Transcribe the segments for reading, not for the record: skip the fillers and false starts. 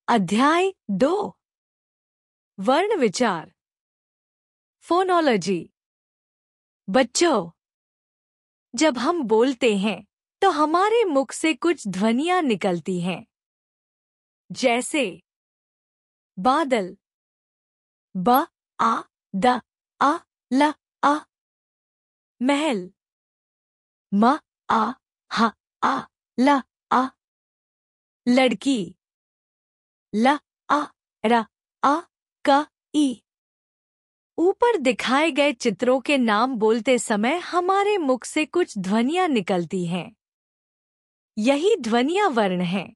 अध्याय 2 वर्ण विचार फोनोलॉजी। बच्चों, जब हम बोलते हैं तो हमारे मुख से कुछ ध्वनियां निकलती हैं, जैसे बादल, ब आ द आ ल आ, महल, म आ ह आ ल आ, लड़की, ल आ र आ क ई। ऊपर दिखाए गए चित्रों के नाम बोलते समय हमारे मुख से कुछ ध्वनियां निकलती हैं। यही ध्वनियां वर्ण हैं।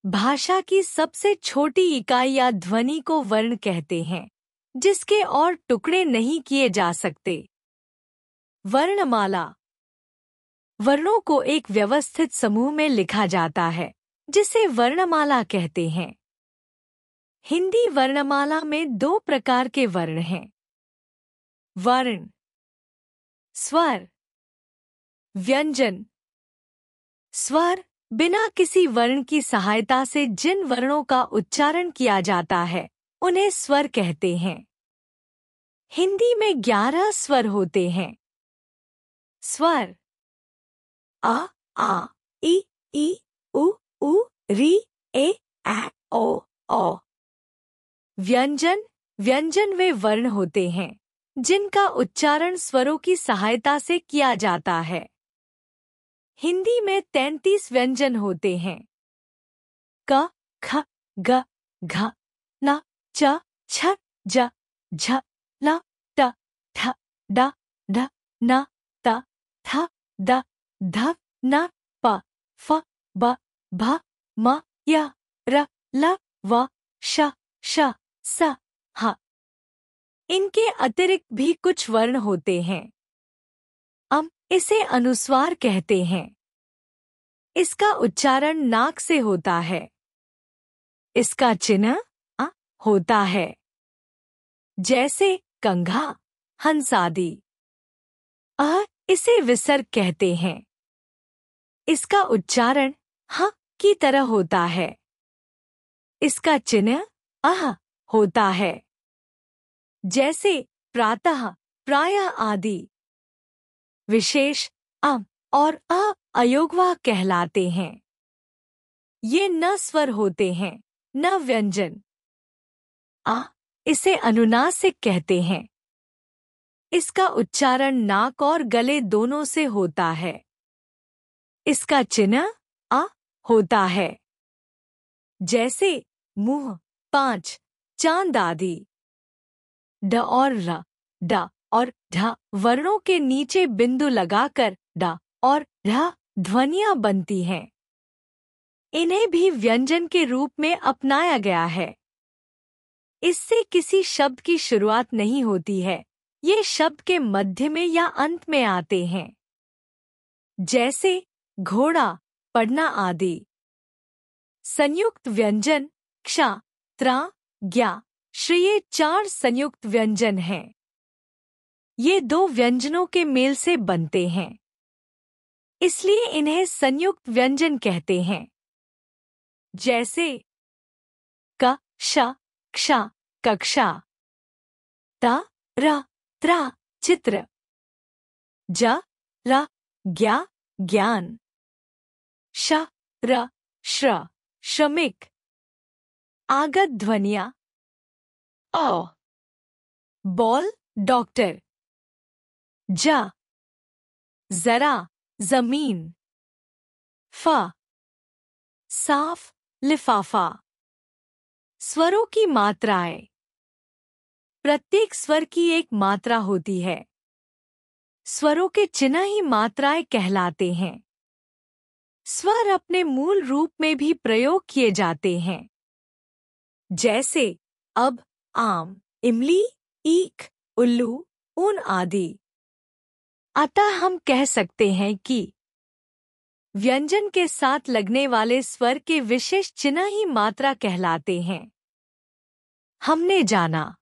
भाषा की सबसे छोटी इकाई या ध्वनि को वर्ण कहते हैं, जिसके और टुकड़े नहीं किए जा सकते। वर्णमाला। वर्णों को एक व्यवस्थित समूह में लिखा जाता है, जिसे वर्णमाला कहते हैं। हिंदी वर्णमाला में 2 प्रकार के वर्ण हैं। वर्ण, स्वर, व्यंजन। स्वर बिना किसी वर्ण की सहायता से जिन वर्णों का उच्चारण किया जाता है, उन्हें स्वर कहते हैं। हिंदी में 11 स्वर होते हैं। स्वर अ, आ, ई, उ, री, ए, ओ, औ। व्यंजन। व्यंजन वे वर्ण होते हैं जिनका उच्चारण स्वरों की सहायता से किया जाता है। हिंदी में 33 व्यंजन होते हैं। क, ख, ग, घ, न, च, छ, ज, झ, ल, ट, ठ, ड, ढ, न, त, थ, द, ध, न, प, फ, ब, भ, म, य, र, ल, व, श, स, ह। इनके अतिरिक्त भी कुछ वर्ण होते हैं। इसे अनुस्वार कहते हैं। इसका उच्चारण नाक से होता है। इसका चिन्ह अ होता है, जैसे कंघा, हंस आदि। इसे विसर्ग कहते हैं। इसका उच्चारण ह की तरह होता है। इसका चिन्ह अह होता है, जैसे प्रातः, प्रायः आदि। विशेष और अयोगवा कहलाते हैं। ये न स्वर होते हैं, न व्यंजन। इसे अनुनासिक कहते हैं। इसका उच्चारण नाक और गले दोनों से होता है। इसका चिन्ह अ होता है, जैसे मुंह, पांच, चांद आदि। ड और र, ड और ढ वर्णों के नीचे बिंदु लगाकर ड और ढ ध्वनियां बनती हैं। इन्हें भी व्यंजन के रूप में अपनाया गया है। इससे किसी शब्द की शुरुआत नहीं होती है। ये शब्द के मध्य में या अंत में आते हैं, जैसे घोड़ा, पढ़ना आदि। संयुक्त व्यंजन क्ष, त्रा, ज्ञा, श्री ये 4 संयुक्त व्यंजन हैं। ये 2 व्यंजनों के मेल से बनते हैं, इसलिए इन्हें संयुक्त व्यंजन कहते हैं। जैसे क, श, क्ष, कक्षा। त, र, त्रा, चित्र। ज, र, ज्ञा, ज्ञान। श, र, श्र, श्रमिक। आगत ध्वनियां अ, बॉल, डॉक्टर। ज, जरा, जमीन। फ, साफ, लिफाफा। स्वरों की मात्राएं। प्रत्येक स्वर की एक मात्रा होती है। स्वरों के चिन्ह ही मात्राएं कहलाते हैं। स्वर अपने मूल रूप में भी प्रयोग किए जाते हैं, जैसे अब, आम, इमली, ईख, उल्लू, ऊन आदि। अतः हम कह सकते हैं कि व्यंजन के साथ लगने वाले स्वर के विशेष चिन्ह ही मात्रा कहलाते हैं। हमने जाना,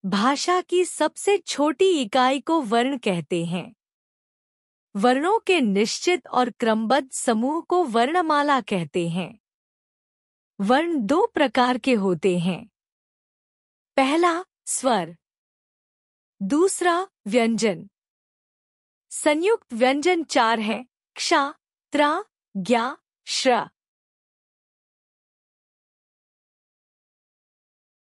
भाषा की सबसे छोटी इकाई को वर्ण कहते हैं। वर्णों के निश्चित और क्रमबद्ध समूह को वर्णमाला कहते हैं। वर्ण दो प्रकार के होते हैं। पहला स्वर, दूसरा व्यंजन। संयुक्त व्यंजन चार हैं: क्ष, त्र, ज्ञ, श्र।